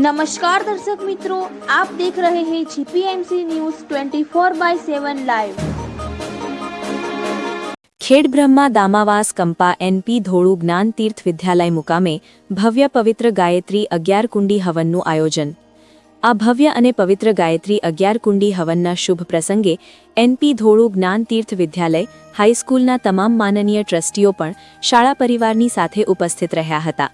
नमस्कार दर्शक मित्रों, आप देख रहे हैं जीपीएमसी news 24/7 live. Khedbrahma દામાવાસ Kampa NP Dholu જ્ઞાન તીર્થ વિદ્યાલય મુકામે ભવ્ય પવિત્ર ગાયત્રી 11 કુંડી હવનનું આયોજન। આ ભવ્ય અને પવિત્ર ગાયત્રી 11 કુંડી હવનના શુભ પ્રસંગે એનપી ધોળુ જ્ઞાન તીર્થ વિદ્યાલય હાઈસ્કૂલના તમામ માનનીય ટ્રસ્ટીઓ પણ શાળા પરિવારની સાથે ઉપસ્થિત રહ્યા હતા।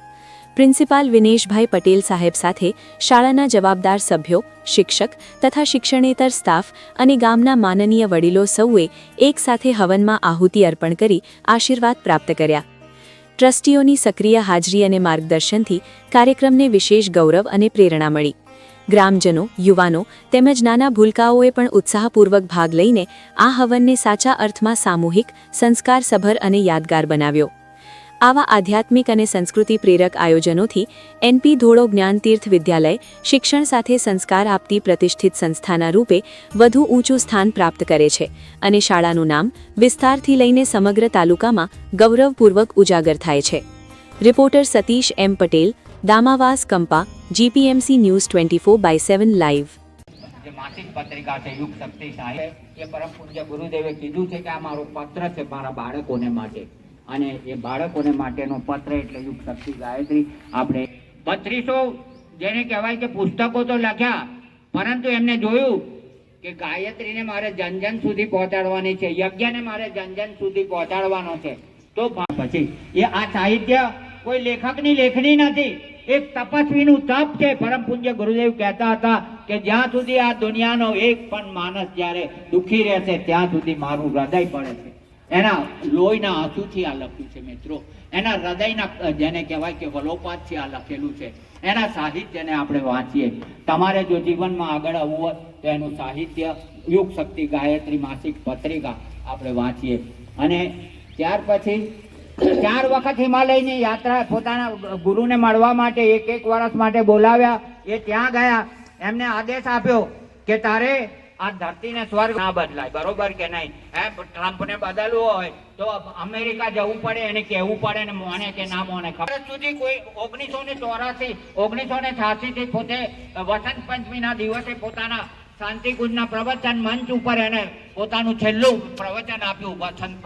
પ્રિન્સિપાલ વિનેશભાઈ પટેલ સાહેબ સાથે શાળાના જવાબદાર સભ્યો, શિક્ષક તથા શિક્ષણેતર સ્ટાફ અને ગામના માનનીય વડીલો સૌએ એક સાથે હવનમાં આહુતિ અર્પણ કરી આશીર્વાદ પ્રાપ્ત કર્યા। ટ્રસ્ટીઓની સક્રિય હાજરી અને માર્ગદર્શનથી કાર્યક્રમને વિશેષ ગૌરવ અને પ્રેરણા મળી। ગ્રામજનો, યુવાનો તેમજ નાના ભૂલકાઓએ પણ ઉત્સાહપૂર્વક ભાગ લઈને આ હવનને સાચા અર્થમાં સામૂહિક, સંસ્કારસભર અને યાદગાર બનાવ્યો। આવા આધ્યાત્મિક અને સંસ્કૃતિ પ્રેરક આયોજનોથી એનપી ધોળુ જ્ઞાન તીર્થ વિદ્યાલય શિક્ષણ સાથે સંસ્કાર આપતી પ્રતિષ્ઠિત સંસ્થાના રૂપે વધુ ઊંચું સ્થાન પ્રાપ્ત કરે છે અને શાળાનું નામ વિસ્તારથી લઈને સમગ્ર તાલુકામાં ગૌરવપૂર્વક ઉજાગર થાય છે। રિપોર્ટર સતીશ એમ Patel, દામાવાસ Kampa, GPMC news 24/7 live. માસિક પત્રિકા છે યુગ શક્તિ સાહેબ, એ પરમ પૂજ્ય ગુરુદેવે કીધું છે કે આ મારો પત્ર છે મારા બાળકોને માટે, અને એ બાળકોને માટેનો પત્ર એટલે યુગ શક્તિ ગાયત્રી। આપણે 3200 જેને કહેવાય કે પુસ્તકો તો લખ્યા, પરંતુ એમને જોયું કે ગાયત્રીને મારે જન જન સુધી પહોંચાડવાની છે, યજ્ઞને મારે જન જન સુધી પહોંચાડવાનો છે। તો પછી એ આ સાહિત્ય કોઈ લેખકની લેખણી નથી, એક તપસ્વીનું તપ છે। પરમ પૂજ્ય ગુરુદેવ કહેતા હતા કે જ્યાં સુધી આ દુનિયાનો એક પણ માણસ જ્યારે દુઃખી રહેશે ત્યાં સુધી મારું હૃદય પડે છે। એના લોહીના આંસુથી આ લખ્યું છે મિત્રો, એના હૃદયના જેને કહેવાય કે વલોપાતથી આ લખેલું છે। એના સાહિત્યને આપણે વાંચીએ। તમારે જો જીવનમાં આગળ આવવું હોય તો એનું સાહિત્ય યુગ શક્તિ ગાયત્રી માસિક પત્રિકા આપણે વાંચીએ। અને ત્યાર પછી 4 વખત હિમાલયની યાત્રા પોતાના ગુરુને મળવા માટે એક વર્ષ માટે બોલાવ્યા। એ ત્યાં ગયા, એમને આદેશ આપ્યો કે તારે આ ધરતીને સ્વર્ગ ના બદલાય, બરોબર કે નહીં? ટ્રમ્પને બદલવું હોય તો અમેરિકા જવું પડે, એને કહેવું પડે ને મોને કે ના મોને। ખબર સુધી કોઈ 1984 1986 થી પોતે વસંત પંચમીના દિવસે પોતાના શાંતિકુંજના પ્રવચન મંચ ઉપર એને પોતાનું છેલ્લું પ્રવચન આપ્યું વસંત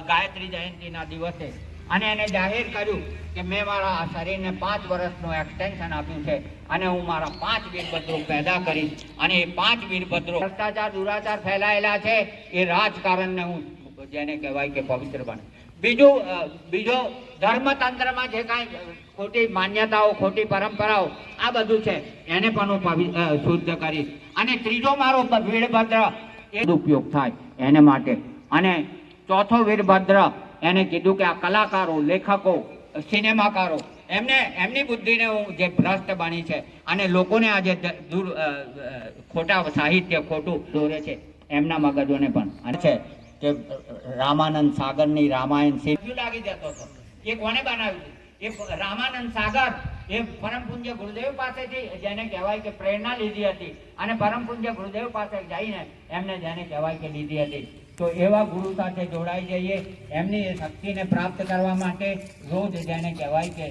ગાયત્રી જયંતિના દિવસે, અને એને જાહેર કર્યું કે મેં મારા આ શરીરને 5 વર્ષનું એક્સટેન્શન આપ્યું છે અને હું મારા 5 વીરભદ્રો પેદા કરીશ, અને એ 5 વીરભદ્રો ભ્રષ્ટાચાર દુરાચાર ફેલાયેલા છે એ રાજકારણને હું જેને કહેવાય કે પવિત્ર બને। બીજો ધર્મતંત્રમાં જે કાંઈ ખોટી માન્યતાઓ, ખોટી પરંપરાઓ આ બધું છે એને પણ હું શુદ્ધ કરીશ। અને ત્રીજો મારો વીરભદ્ર એ ઉપયોગ થાય એને માટે। અને ચોથો વીરભદ્ર એને કીધું કે આ કલાકારો, લેખકો, સિનેમાકારો એમની બુદ્ધિને હું જે ભ્રષ્ટ બની છે અને લોકોને આજે ખોટા સાહિત્ય ખોટું દોરે છે એમના મગજોને પણ અને છે કે રામાનંદ સાગરની રામાયણ લાગી જતો હતો। એ કોને બનાવ્યું? એ રામાનંદ સાગર એ પરમ પૂજ્ય ગુરુદેવ પાસેથી જેને કહેવાય કે પ્રેરણા લીધી હતી, અને પરમ પૂજ્ય ગુરુદેવ પાસે જઈને એમને જેને કહેવાય કે લીધી હતી। તો એવા ગુરુ સાથે જોડાઈ જઈએ, એમની શક્તિને પ્રાપ્ત કરવા માટે રોજ જેને કહેવાય કે